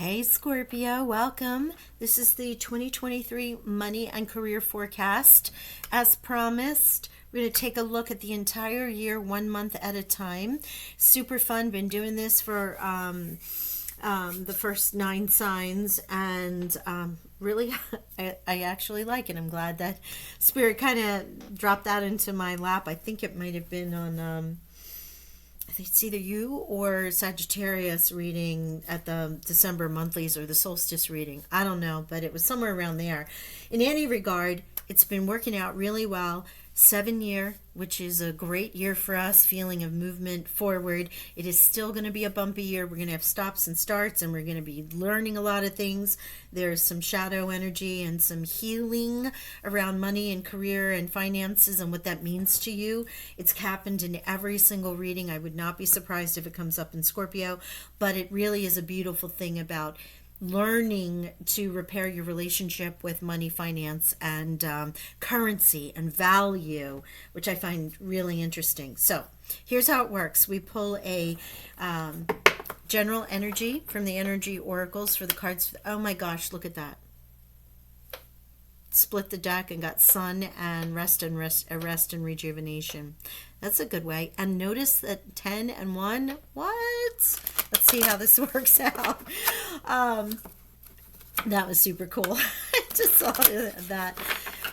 Hey Scorpio, welcome. This is the 2023 money and career forecast. As promised, we're going to take a look at the entire year, 1 month at a time. Super fun. Been doing this for the first 9 signs, and really, I actually like it. I'm glad that Spirit kind of dropped that into my lap. I think it might have been on. I think it's either you or Sagittarius reading at the December monthlies or the solstice reading. I don't know, but it was somewhere around there. In any regard, it's been working out really well. 7 year, which is a great year for us, feeling of movement forward. It is still going to be a bumpy year. We're going to have stops and starts, and we're going to be learning a lot of things. There's some shadow energy and some healing around money and career and finances and what that means to you. It's happened in every single reading. I would not be surprised if it comes up in Scorpio, but it really is a beautiful thing about learning to repair your relationship with money, finance, and currency and value, which I find really interesting. So here's how it works. We pull a general energy from the energy oracles for the cards. Oh my gosh, look at that. Split the deck and got sun and rest and rejuvenation. That's a good way. And notice that 10 and 1. What? Let's see how this works out. That was super cool. I just saw that.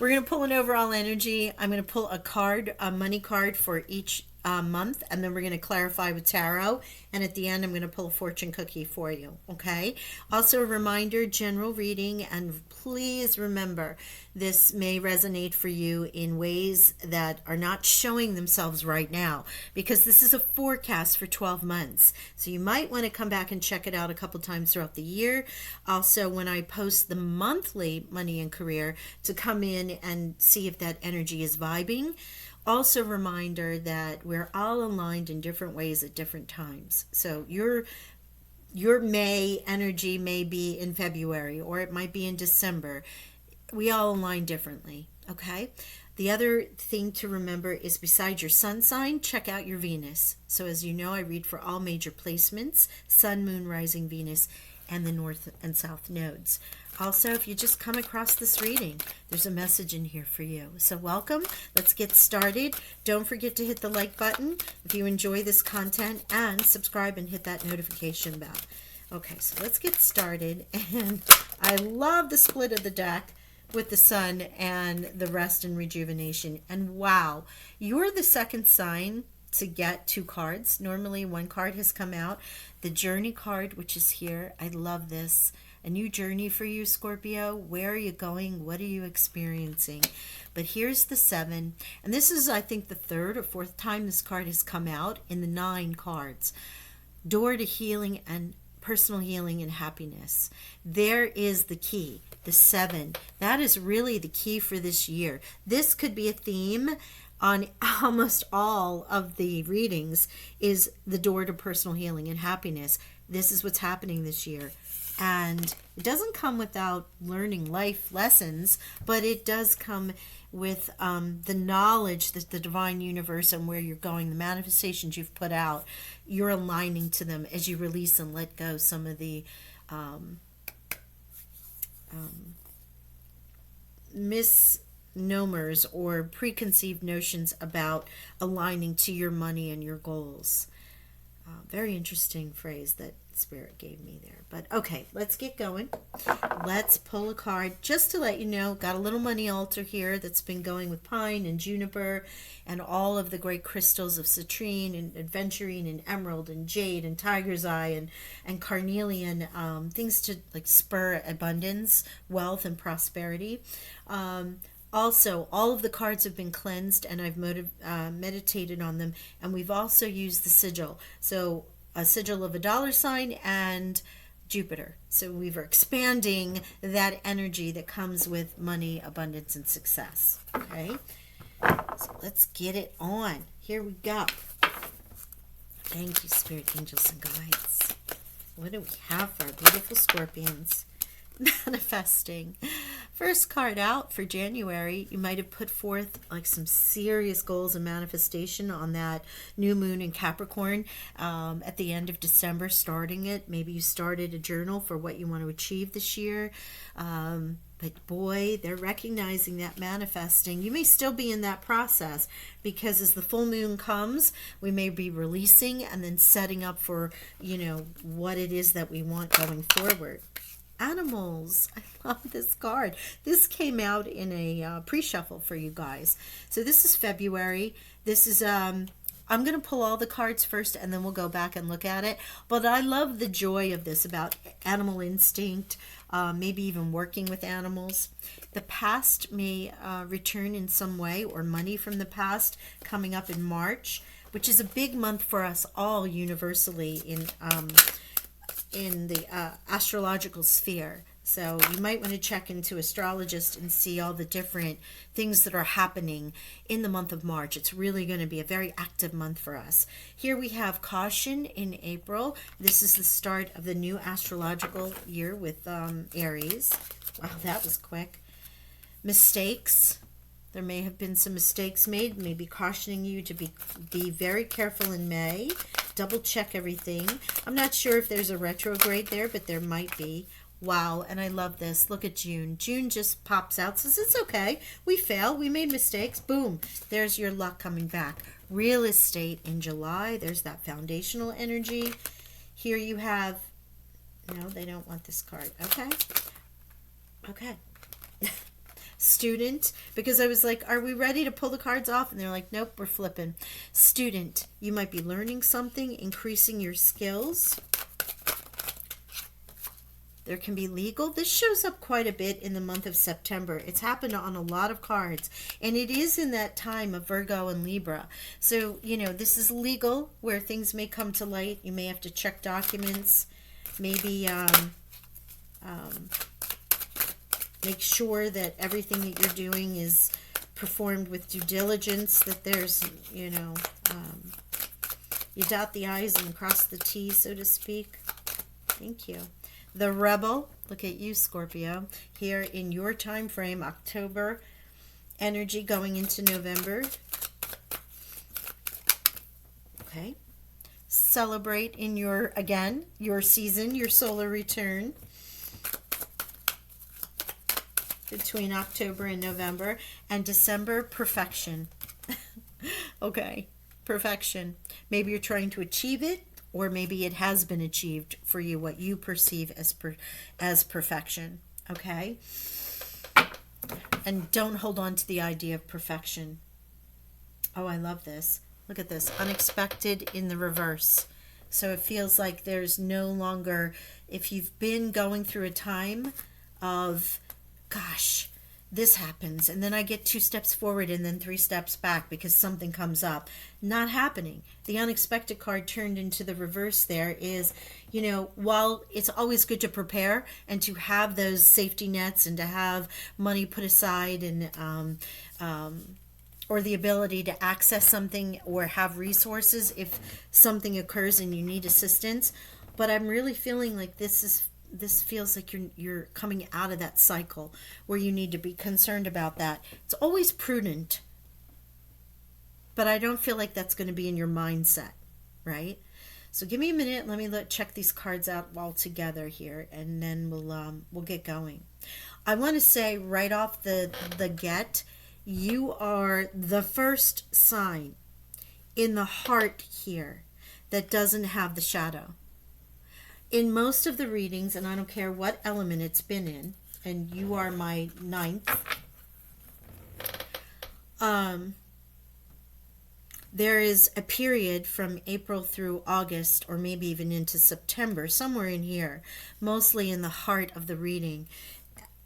We're going to pull an overall energy. I'm going to pull a card, a money card for each month, and then we're going to clarify with tarot, and at the end I'm going to pull a fortune cookie for you. Okay, also a reminder, general reading, and please remember this may resonate for you in ways that are not showing themselves right now, because this is a forecast for 12 months, so you might want to come back and check it out a couple times throughout the year. Also, when I post the monthly money and career, to come in and see if that energy is vibing. Also, reminder that we're all aligned in different ways at different times. So your May energy may be in February, or it might be in December. We all align differently, okay? The other thing to remember is, besides your sun sign, check out your Venus. So as you know, I read for all major placements, sun, moon, rising, Venus, and the north and south nodes. Also, if you just come across this reading, there's a message in here for you. So welcome. Let's get started. Don't forget to hit the like button if you enjoy this content, and subscribe and hit that notification bell. Okay, so let's get started. And I love the split of the deck with the sun and the rest and rejuvenation. And wow, you're the second sign to get 2 cards. Normally 1 card has come out. The journey card, which is here. I love this. A new journey for you, Scorpio. Where are you going? What are you experiencing? But here's the 7. And this is, I think, the 3rd or 4th time this card has come out in the 9 cards. Door to healing and personal healing and happiness. There is the key, the 7. That is really the key for this year. This could be a theme on almost all of the readings, is the door to personal healing and happiness. This is what's happening this year. And it doesn't come without learning life lessons, but it does come with the knowledge that the divine universe and where you're going, the manifestations you've put out, you're aligning to them as you release and let go some of the misnomers or preconceived notions about aligning to your money and your goals. Very interesting phrase that Spirit gave me there. But okay, let's get going. Let's pull a card just to let you know. Got a little money altar here that's been going with pine and juniper and all of the great crystals of citrine and aventurine and emerald and jade and tiger's eye and carnelian, things to like spur abundance, wealth, and prosperity. Also, all of the cards have been cleansed, and I've meditated on them, and we've also used the sigil. So a sigil of a $sign and Jupiter. So we are expanding that energy that comes with money, abundance, and success. Okay, so let's get it on. Here we go. Thank you, Spirit, Angels, and Guides. What do we have for our beautiful Scorpions? Manifesting First card out for January, you might have put forth like some serious goals and manifestation on that new moon in Capricorn at the end of December, starting it. Maybe you started a journal for what you want to achieve this year. But boy, they're recognizing that manifesting. You may still be in that process because as the full moon comes, we may be releasing and then setting up for, what it is that we want going forward. Animals. I love this card. This came out in a pre-shuffle for you guys. So this is February. This is I'm going to pull all the cards first and then we'll go back and look at it. But I love the joy of this about animal instinct, maybe even working with animals. The past may return in some way, or money from the past coming up in March, which is a big month for us all universally in the astrological sphere. So you might want to check into astrologist and see all the different things that are happening in the month of March. It's really going to be a very active month for us. Here we have caution in April. This is the start of the new astrological year with Aries. Wow, that was quick. Mistakes. There may have been some mistakes made, maybe cautioning you to be very careful in May. Double check everything. I'm not sure if there's a retrograde there, but there might be. Wow, and I love this. Look at June. June just pops out, says it's okay. We fail. We made mistakes. Boom. There's your luck coming back. Real estate in July. There's that foundational energy. Here you have, no, they don't want this card. Okay. Okay. Student, because I was like, are we ready to pull the cards off? And they're like, nope, we're flipping. Student, you might be learning something, increasing your skills. There can be legal. This shows up quite a bit in the month of September. It's happened on a lot of cards, and it is in that time of Virgo and Libra. So, this is legal, where things may come to light. You may have to check documents, maybe make sure that everything that you're doing is performed with due diligence, that there's, you dot the I's and cross the T's, so to speak. Thank you. The Rebel, look at you, Scorpio, here in your time frame, October energy going into November. Okay. Celebrate in your season, your solar return. Between October and November, and December, perfection. Okay, perfection. Maybe you're trying to achieve it, or maybe it has been achieved for you, what you perceive as perfection. Okay? And don't hold on to the idea of perfection. Oh, I love this. Look at this. Unexpected in the reverse. So it feels like there's no longer, if you've been going through a time of, gosh, this happens, and then I get 2 steps forward and then 3 steps back because something comes up. Not happening. The unexpected card turned into the reverse there is, while it's always good to prepare and to have those safety nets and to have money put aside and or the ability to access something or have resources if something occurs and you need assistance, but I'm really feeling like this feels like you're coming out of that cycle where you need to be concerned about that. It's always prudent, but I don't feel like that's going to be in your mindset, right? So give me a minute. Let me check these cards out all together here, and then we'll get going. I want to say right off the get, you are the first sign in the heart here that doesn't have the shadow. In most of the readings, and I don't care what element it's been in, and you are my 9th, there is a period from April through August, or maybe even into September, somewhere in here, mostly in the heart of the reading,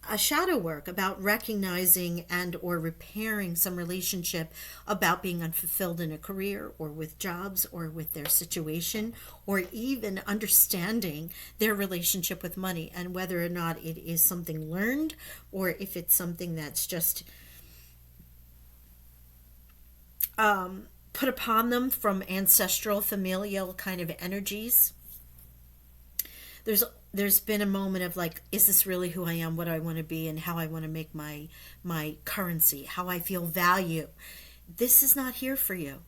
a shadow work about recognizing and or repairing some relationship about being unfulfilled in a career or with jobs or with their situation, or even understanding their relationship with money and whether or not it is something learned or if it's something that's just put upon them from ancestral familial kind of energies. there's been a moment of like, is this really who I am, what I want to be, and how I want to make my currency, how I feel value. This is not here for you.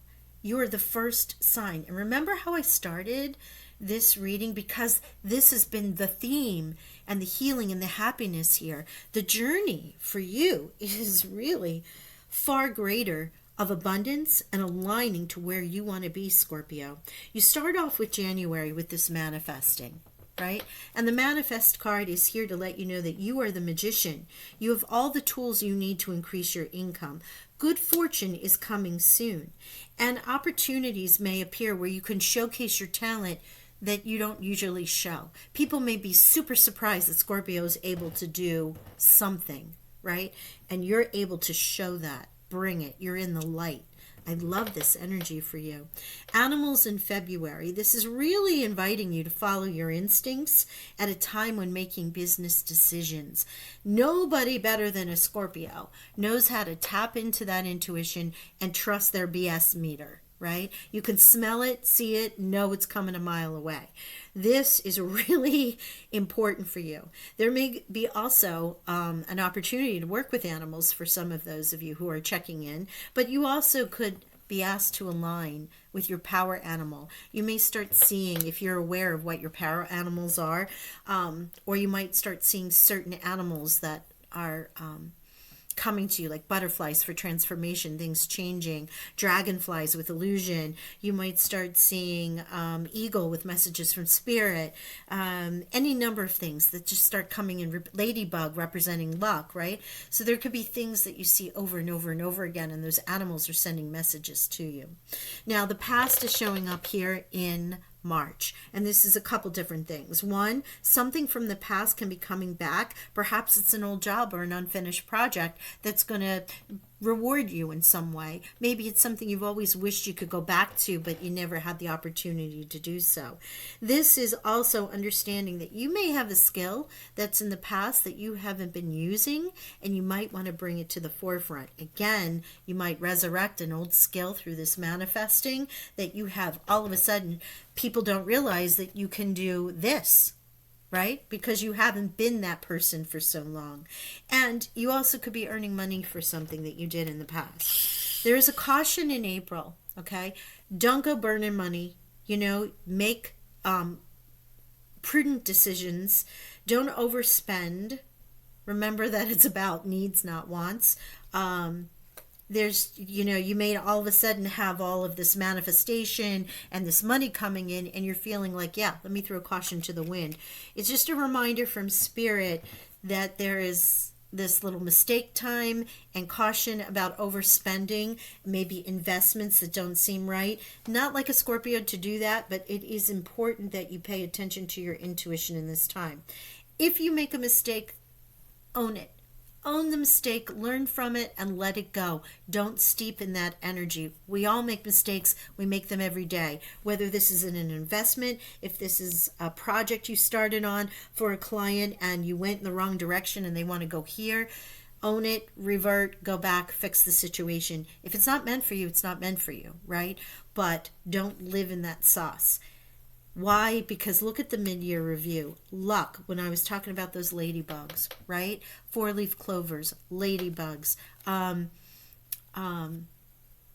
You are the first sign. And remember how I started this reading? Because this has been the theme and the healing and the happiness here. The journey for you is really far greater of abundance and aligning to where you want to be, Scorpio. You start off with January with this manifesting, right? And the manifest card is here to let you know that you are the magician. You have all the tools you need to increase your income. Good fortune is coming soon, and opportunities may appear where you can showcase your talent that you don't usually show. People may be super surprised that Scorpio is able to do something, right? And you're able to show that. Bring it. You're in the light. I love this energy for you. Animals in February. This is really inviting you to follow your instincts at a time when making business decisions. Nobody better than a Scorpio knows how to tap into that intuition and trust their BS meter, right? You can smell it, see it, know it's coming a mile away. This is really important for you. There may be also an opportunity to work with animals for some of those of you who are checking in, but you also could be asked to align with your power animal. You may start seeing, if you're aware of what your power animals are, or you might start seeing certain animals that are coming to you, like butterflies for transformation, things changing, dragonflies with illusion. You might start seeing eagle with messages from spirit, any number of things that just start coming in. Ladybug representing luck, right? So there could be things that you see over and over and over again, and those animals are sending messages to you. Now the past is showing up here in March, and this is a couple different things. One, something from the past can be coming back. Perhaps it's an old job or an unfinished project that's going to reward you in some way. Maybe it's something you've always wished you could go back to, but you never had the opportunity to do so. This is also understanding that you may have a skill that's in the past that you haven't been using, and you might want to bring it to the forefront. Again, you might resurrect an old skill through this manifesting that you have. All of a sudden, people don't realize that you can do this, right? Because you haven't been that person for so long. And you also could be earning money for something that you did in the past. There is a caution in April, okay? Don't go burning money. Make prudent decisions. Don't overspend. Remember that it's about needs, not wants. You may all of a sudden have all of this manifestation and this money coming in, and you're feeling like, yeah, let me throw caution to the wind. It's just a reminder from spirit that there is this little mistake time and caution about overspending, maybe investments that don't seem right. Not like a Scorpio to do that, but it is important that you pay attention to your intuition in this time. If you make a mistake, own it. Own the mistake, learn from it, and let it go. Don't steep in that energy. We all make mistakes. We make them every day. Whether this is in an investment, if this is a project you started on for a client and you went in the wrong direction and they want to go here, own it, revert, go back, fix the situation. If it's not meant for you, it's not meant for you, right? But don't live in that sauce. Why? Because look at the mid-year review. Luck, when I was talking about those ladybugs, right? Four-leaf clovers, ladybugs,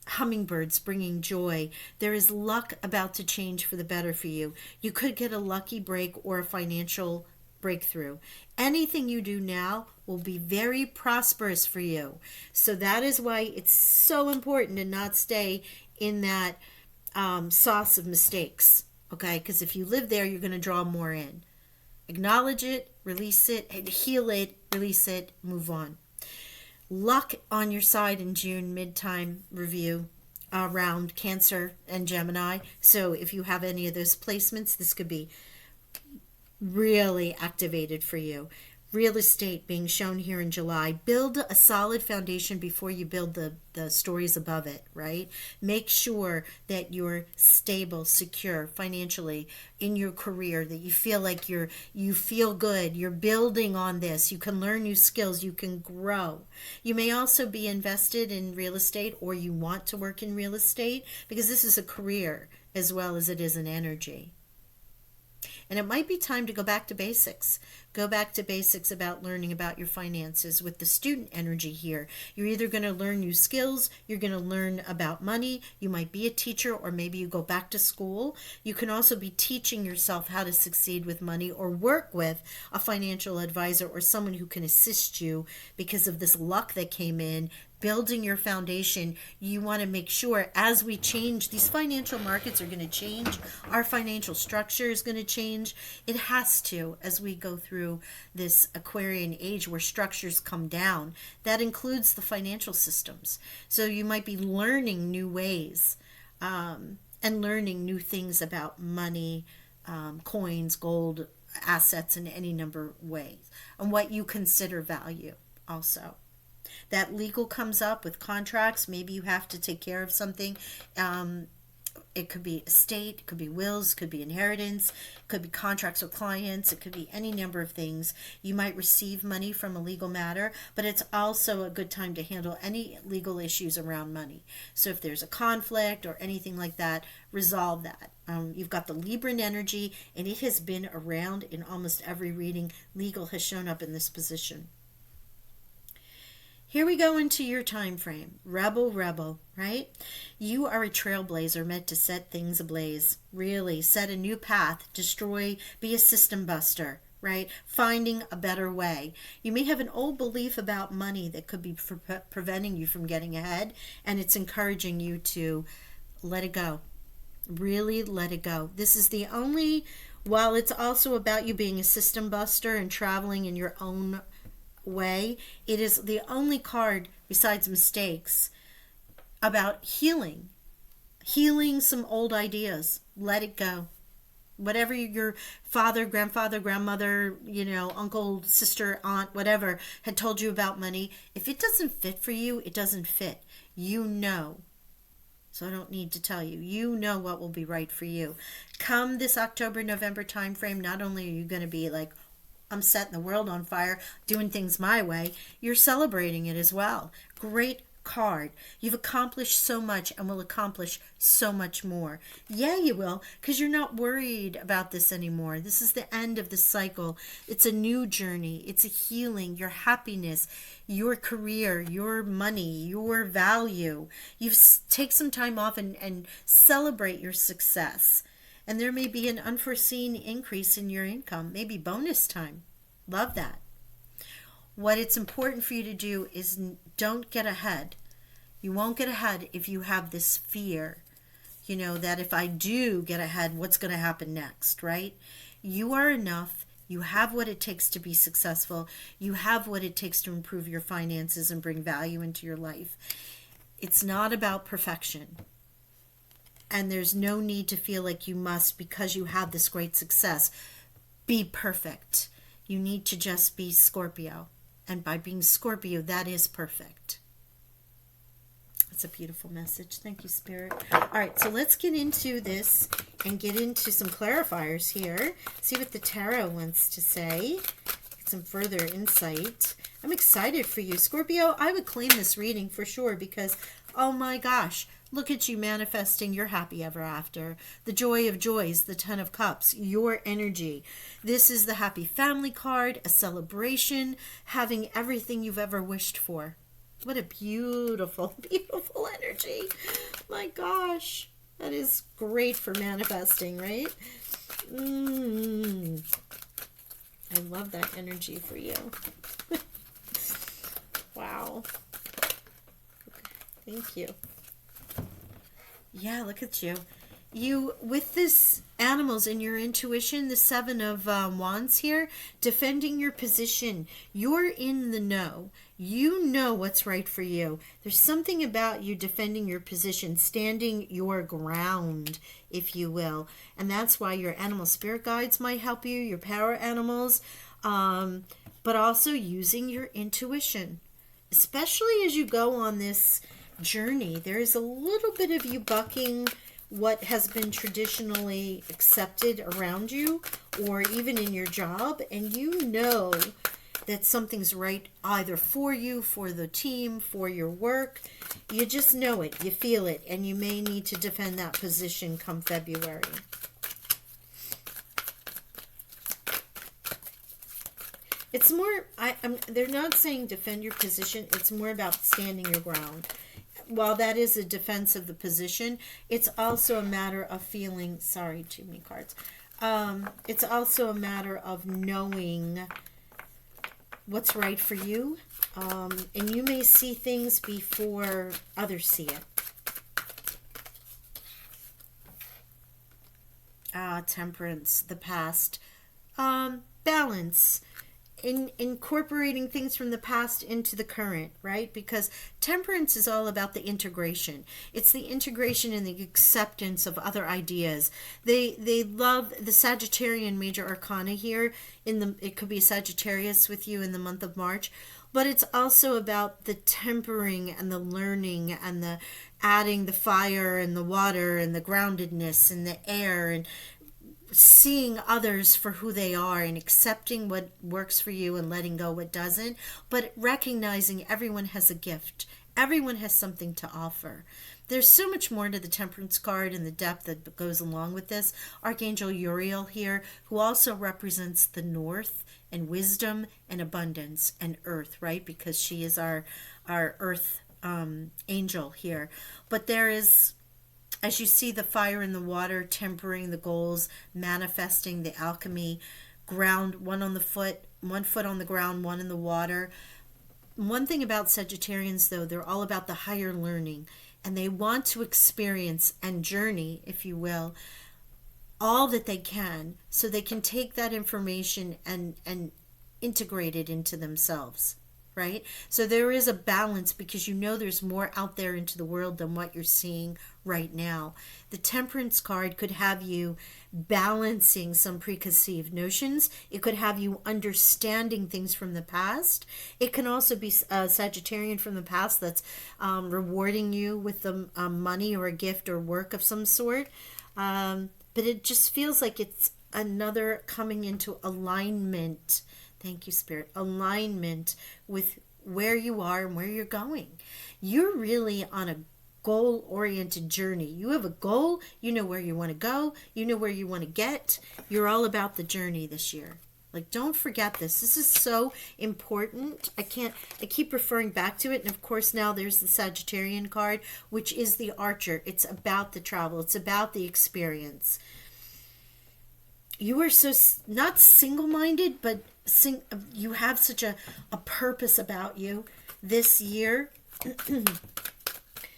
hummingbirds bringing joy. There is luck about to change for the better for you. You could get a lucky break or a financial breakthrough. Anything you do now will be very prosperous for you. So that is why it's so important to not stay in that sauce of mistakes. Okay, because if you live there, you're going to draw more in. Acknowledge it, release it, heal it, release it, move on. Luck on your side in June, mid-time review around Cancer and Gemini. So if you have any of those placements, this could be really activated for you. Real estate being shown here in July. Build a solid foundation before you build the stories above it, right? Make sure that you're stable, secure financially in your career, that you feel like you feel good, you're building on this, you can learn new skills, you can grow. You may also be invested in real estate, or you want to work in real estate, because this is a career as well as it is an energy. And it might be time to go back to basics. Go back to basics about learning about your finances with the student energy here. You're either going to learn new skills, you're going to learn about money, you might be a teacher, or maybe you go back to school. You can also be teaching yourself how to succeed with money or work with a financial advisor or someone who can assist you because of this luck that came in. Building your foundation, you want to make sure as we change, these financial markets are going to change, our financial structure is going to change. It has to, as we go through this Aquarian age where structures come down. That includes the financial systems. So you might be learning new ways and learning new things about money, coins, gold, assets in any number of ways, and what you consider value also. That legal comes up with contracts. Maybe you have to take care of something. It could be estate, it could be wills, it could be inheritance, it could be contracts with clients, it could be any number of things. You might receive money from a legal matter, but it's also a good time to handle any legal issues around money. So if there's a conflict or anything like that, resolve that. You've got the Libran energy, and it has been around in almost every reading. Legal has shown up in this position. Here we go into your time frame. Rebel, right? You are a trailblazer meant to set things ablaze. Really, set a new path, destroy, be a system buster, right? Finding a better way. You may have an old belief about money that could be preventing you from getting ahead, and it's encouraging you to let it go. Really let it go. This is the only, while it's also about you being a system buster and traveling in your own way, it is the only card besides mistakes about healing some old ideas. Let it go. Whatever your father, grandfather, grandmother, uncle, sister, aunt, whatever had told you about money, if it doesn't fit for you, it doesn't fit. So I don't need to tell you. You know what will be right for you. Come this October, November time frame, not only are you going to be like, I'm setting the world on fire, doing things my way, you're celebrating it as well. Great card. You've accomplished so much and will accomplish so much more. Yeah, you will, because you're not worried about this anymore. This is the end of the cycle. It's a new journey. It's a healing, your happiness, your career, your money, your value. You take some time off and celebrate your success. And there may be an unforeseen increase in your income, maybe bonus time. Love that. What it's important for you to do is don't get ahead. You won't get ahead if you have this fear, that if I do get ahead, what's going to happen next, right? You are enough. You have what it takes to be successful. You have what it takes to improve your finances and bring value into your life. It's not about perfection. And there's no need to feel like you must, because you have this great success, be perfect. You need to just be Scorpio. And by being Scorpio, that is perfect. It's a beautiful message. Thank you, Spirit. All right, so let's get into this and get into some clarifiers here. See what the tarot wants to say. Get some further insight. I'm excited for you, Scorpio. I would claim this reading for sure because, oh my gosh, look at you manifesting your happy ever after. The joy of joys, the 10 of cups, your energy. This is the happy family card, a celebration, having everything you've ever wished for. What a beautiful, beautiful energy. My gosh, that is great for manifesting, right? I love that energy for you. Wow. Thank you. Yeah, look at you. You, with this animals and your intuition, the 7 of Wands here, defending your position. You're in the know. You know what's right for you. There's something about you defending your position, standing your ground, if you will. And that's why your animal spirit guides might help you, your power animals, but also using your intuition. Especially as you go on this journey, there is a little bit of you bucking what has been traditionally accepted around you or even in your job, and you know that something's right either for you, for the team, for your work. You just know it, you feel it, and you may need to defend that position come February. It's more, they're not saying defend your position. It's more about standing your ground. While that is a defense of the position, it's also a matter of feeling, sorry, too many cards. It's also a matter of knowing what's right for you. And you may see things before others see it. Temperance, the past. Balance. Incorporating things from the past into the current, right? Because temperance is all about the integration. It's the integration and the acceptance of other ideas. They love the Sagittarian major arcana here. It could be Sagittarius with you in the month of March, but it's also about the tempering and the learning and the adding the fire and the water and the groundedness and the air and seeing others for who they are and accepting what works for you and letting go what doesn't, but recognizing everyone has a gift. Everyone has something to offer. There's so much more to the Temperance card and the depth that goes along with this. Archangel Uriel here, who also represents the North and wisdom and abundance and earth, right? Because she is our earth angel here. But there is, as you see, the fire and the water, tempering the goals, manifesting the alchemy, ground, one foot on the ground, one in the water. One thing about Sagittarians, though, they're all about the higher learning, and they want to experience and journey, if you will, all that they can, so they can take that information and integrate it into themselves. Right? So there is a balance, because you know there's more out there into the world than what you're seeing right now. The Temperance card could have you balancing some preconceived notions. It could have you understanding things from the past. It can also be a Sagittarian from the past that's rewarding you with the money or a gift or work of some sort. But it just feels like it's another coming into alignment. Thank you, Spirit. Alignment with where you are and where you're going. You're really on a goal-oriented journey. You have a goal. You know where you want to go. You know where you want to get. You're all about the journey this year. Like, don't forget this. This is so important. I keep referring back to it. And of course, now there's the Sagittarian card, which is the Archer. It's about the travel. It's about the experience. You are so not single-minded, but you have such a purpose about you this year.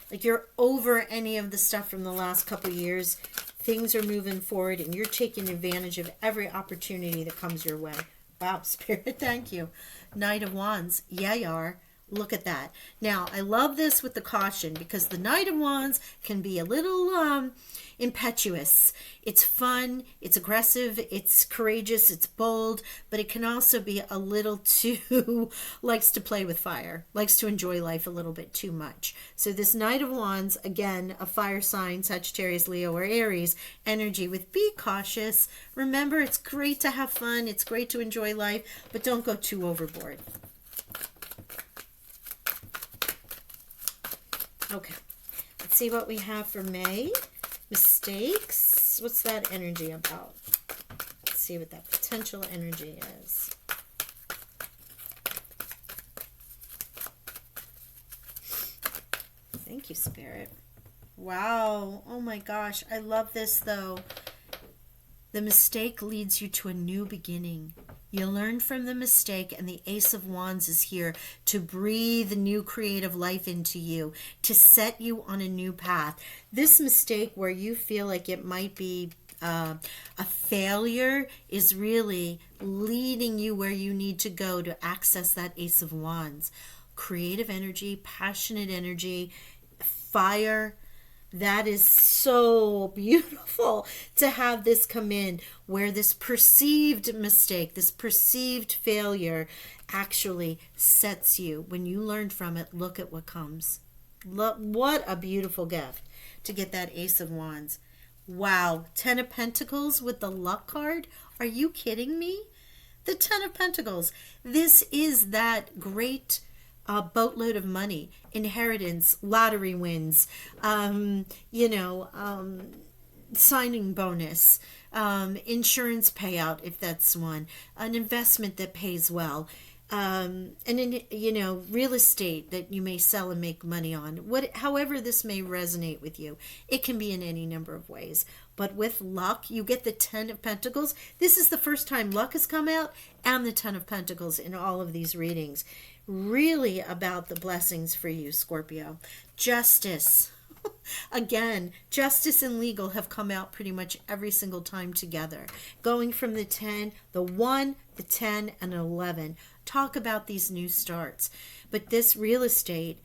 Like, you're over any of the stuff from the last couple of years. Things are moving forward, and you're taking advantage of every opportunity that comes your way. Wow, Spirit, thank you. Knight of Wands. Yeah, you are. Look at that. Now, I love this with the caution, because the Knight of Wands can be a little impetuous. It's fun, it's aggressive, it's courageous, it's bold, but it can also be a little too, likes to play with fire, likes to enjoy life a little bit too much. So this Knight of Wands, again, a fire sign, Sagittarius, Leo, or Aries energy with be cautious. Remember, it's great to have fun, it's great to enjoy life, but don't go too overboard. Okay, let's see what we have for May. Mistakes. What's that energy about? Let's see what that potential energy is. Thank you, Spirit. Wow. Oh my gosh. I love this, though. The mistake leads you to a new beginning. You learn from the mistake, and the Ace of Wands is here to breathe new creative life into you, to set you on a new path. This mistake where you feel like it might be a failure is really leading you where you need to go to access that Ace of Wands. Creative energy, passionate energy, fire. That is so beautiful to have this come in, where this perceived mistake, this perceived failure actually sets you. When you learn from it, look at what comes. Look, what a beautiful gift to get that Ace of Wands. Wow, 10 of Pentacles with the Luck card. Are you kidding me? The 10 of Pentacles. This is that great boatload of money, inheritance, lottery wins, signing bonus, insurance payout if that's one, an investment that pays well, and in, real estate that you may sell and make money on. However this may resonate with you, it can be in any number of ways. But with luck, you get the Ten of Pentacles. This is the first time luck has come out, and the Ten of Pentacles in all of these readings. Really about the blessings for you, Scorpio. Justice. Again, justice and legal have come out pretty much every single time together. Going from the 10, the 1, the 10, and 11. Talk about these new starts. But this real estate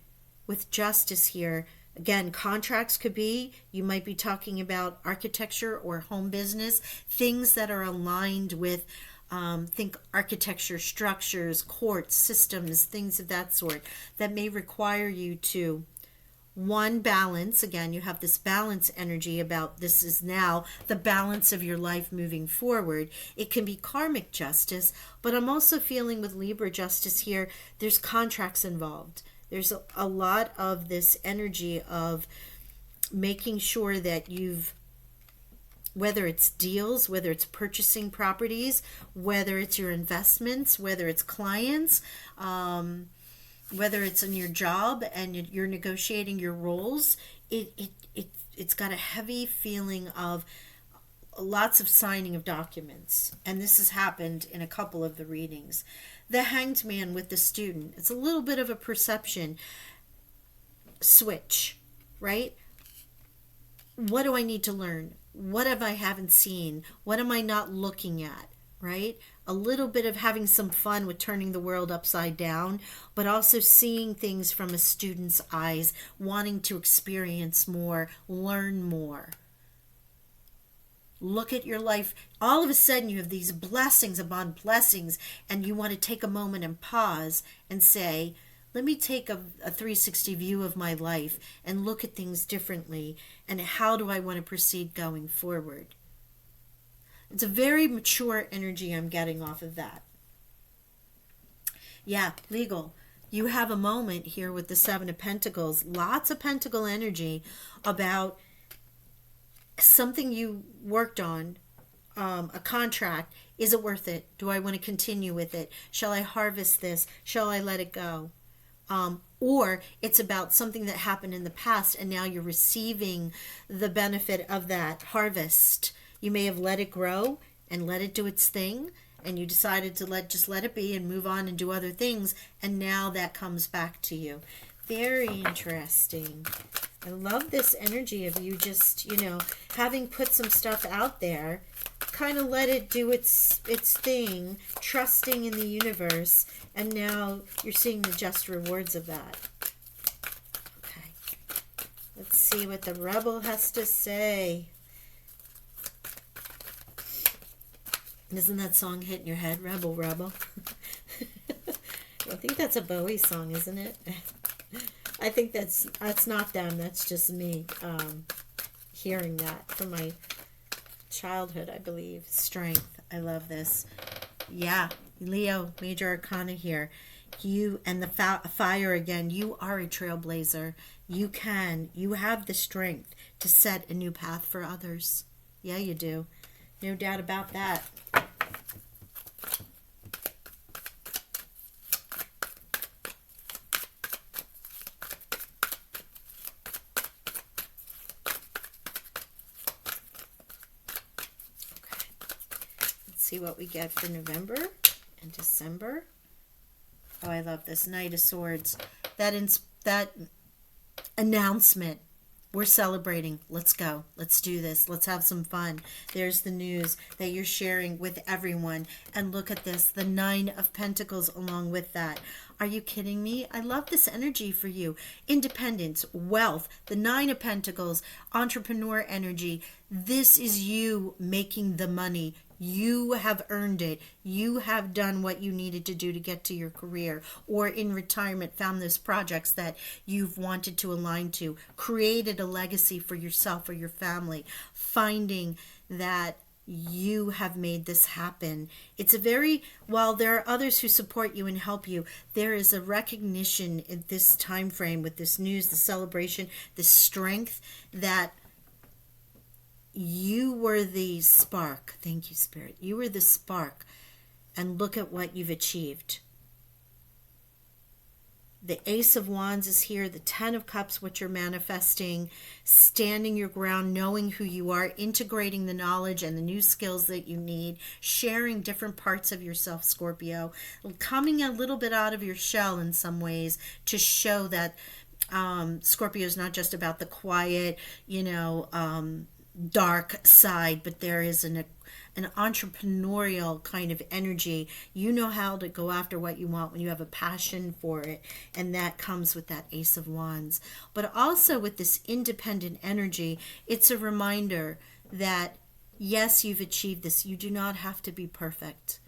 with justice here, again, contracts could be, you might be talking about architecture or home business, things that are aligned with, think architecture, structures, courts, systems, things of that sort that may require you to, one, balance. Again, you have this balance energy about this is now the balance of your life moving forward. It can be karmic justice, but I'm also feeling with Libra justice here, there's contracts involved. There's a lot of this energy of making sure that you've, whether it's deals, whether it's purchasing properties, whether it's your investments, whether it's clients, whether it's in your job and you're negotiating your roles, it's got a heavy feeling of lots of signing of documents. And this has happened in a couple of the readings. The Hanged Man with the student, it's a little bit of a perception switch, right? What do I need to learn? What have I haven't seen? What am I not looking at? Right? A little bit of having some fun with turning the world upside down, but also seeing things from a student's eyes, wanting to experience more, learn more. Look at your life. All of a sudden you have these blessings upon blessings, and you want to take a moment and pause and say, let me take a 360 view of my life and look at things differently, and how do I want to proceed going forward? It's a very mature energy I'm getting off of that. Yeah, legal. You have a moment here with the Seven of Pentacles. Lots of Pentacle energy about something you worked on, a contract. Is it worth it? Do I want to continue with it? Shall I harvest this? Shall I let it go? Or it's about something that happened in the past and now you're receiving the benefit of that harvest. You may have let it grow and let it do its thing, and you decided to just let it be and move on and do other things, and now that comes back to you. Very interesting. I love this energy of you just, having put some stuff out there, kind of let it do its thing, trusting in the universe, and now you're seeing the just rewards of that. Okay. Let's see what the Rebel has to say. Isn't that song hitting your head? Rebel, Rebel. I think that's a Bowie song, isn't it? I think that's not them. That's just me hearing that from my childhood, I believe. Strength. I love this. Yeah, Leo, Major Arcana here. You and the fire again. You are a trailblazer. You have the strength to set a new path for others. Yeah, you do. No doubt about that. See what we get for November and December. Oh, I love this Knight of Swords. That announcement. We're celebrating. Let's go. Let's do this. Let's have some fun. There's the news that you're sharing with everyone. And look at this, the Nine of Pentacles along with that. Are you kidding me? I love this energy for you. Independence, wealth, the Nine of Pentacles, entrepreneur energy. This is you making the money. You have earned it. You have done what you needed to do to get to your career, or in retirement found those projects that you've wanted to align to, created a legacy for yourself or your family, finding that you have made this happen. It's while there are others who support you and help you, there is a recognition in this time frame with this news, the celebration, the strength that you were the spark. Thank you, Spirit. You were the spark. And look at what you've achieved. The Ace of Wands is here, the Ten of Cups, what you're manifesting, standing your ground, knowing who you are, integrating the knowledge and the new skills that you need, sharing different parts of yourself, Scorpio, coming a little bit out of your shell in some ways to show that Scorpio is not just about the quiet, dark side, but there is an entrepreneurial kind of energy. You know how to go after what you want when you have a passion for it, and that comes with that Ace of Wands. But also with this independent energy, it's a reminder that yes, you've achieved this. You do not have to be perfect.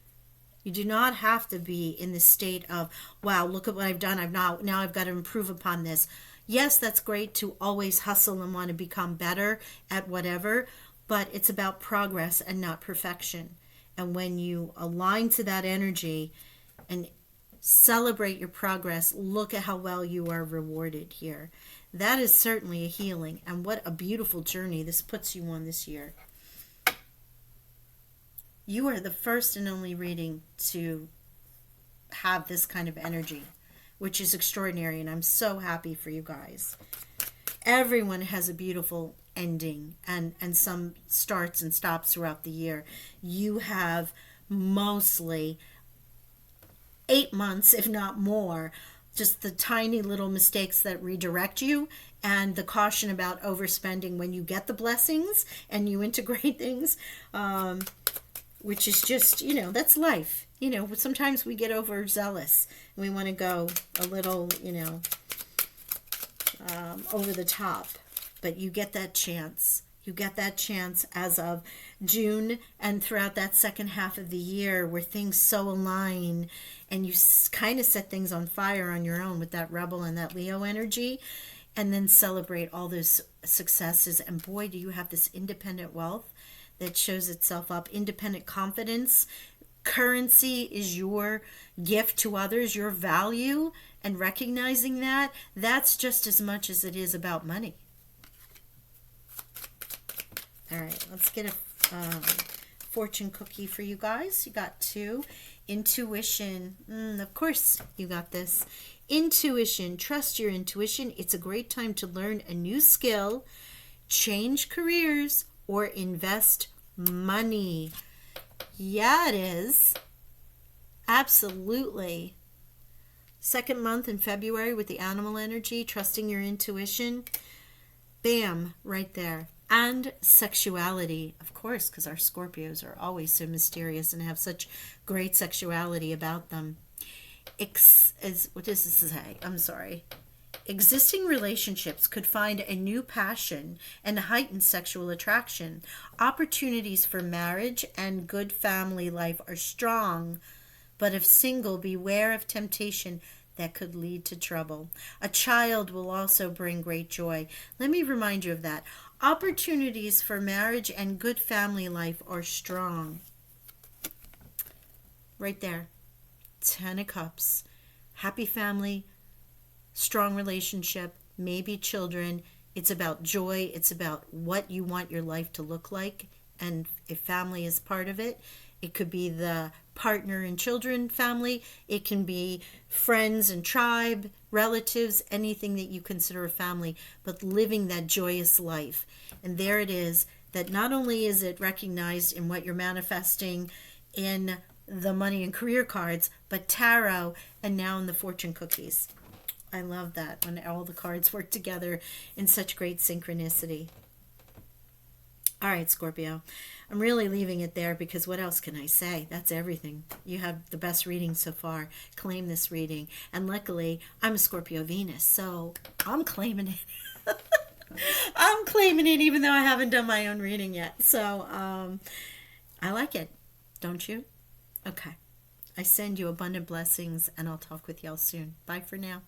You do not have to be in the state of, wow, look at what I've done. Now I've got to improve upon this. Yes, that's great to always hustle and want to become better at whatever, but it's about progress and not perfection. And when you align to that energy and celebrate your progress, look at how well you are rewarded here. That is certainly a healing, and what a beautiful journey this puts you on this year. You are the first and only reading to have this kind of energy, which is extraordinary, and I'm so happy for you guys. Everyone has a beautiful ending and some starts and stops throughout the year. You have mostly 8 months, if not more, just the tiny little mistakes that redirect you, and the caution about overspending when you get the blessings and you integrate things, which is just, that's life. Sometimes we get overzealous and we want to go a little, over the top. But you get that chance. You get that chance as of June and throughout that second half of the year where things so align and you kind of set things on fire on your own with that rebel and that Leo energy, and then celebrate all those successes. And boy, do you have this independent wealth that shows itself up. Independent confidence. Currency is your gift to others, your value, and recognizing that, that's just as much as it is about money. All right, let's get a fortune cookie for you guys. You got 2. Intuition. Of course you got this. Intuition. Trust your intuition. It's a great time to learn a new skill, change careers, or invest money. Yeah, it is. Absolutely. Second month in February with the animal energy, trusting your intuition. Bam, right there. And sexuality, of course, because our Scorpios are always so mysterious and have such great sexuality about them. What does this say? I'm sorry. Existing relationships could find a new passion and heightened sexual attraction. Opportunities for marriage and good family life are strong, but if single, beware of temptation that could lead to trouble. A child will also bring great joy. Let me remind you of that. Opportunities for marriage and good family life are strong. Right there. 10 of Cups. Happy family, strong relationship, maybe children. It's about joy. It's about what you want your life to look like. And if family is part of it, it could be the partner and children family. It can be friends and tribe, relatives, anything that you consider a family, but living that joyous life. And there it is, that not only is it recognized in what you're manifesting in the money and career cards, but tarot, and now in the fortune cookies. I love that when all the cards work together in such great synchronicity. All right, Scorpio. I'm really leaving it there because what else can I say? That's everything. You have the best reading so far. Claim this reading. And luckily, I'm a Scorpio Venus, so I'm claiming it. I'm claiming it even though I haven't done my own reading yet. So I like it. Don't you? Okay. I send you abundant blessings, and I'll talk with y'all soon. Bye for now.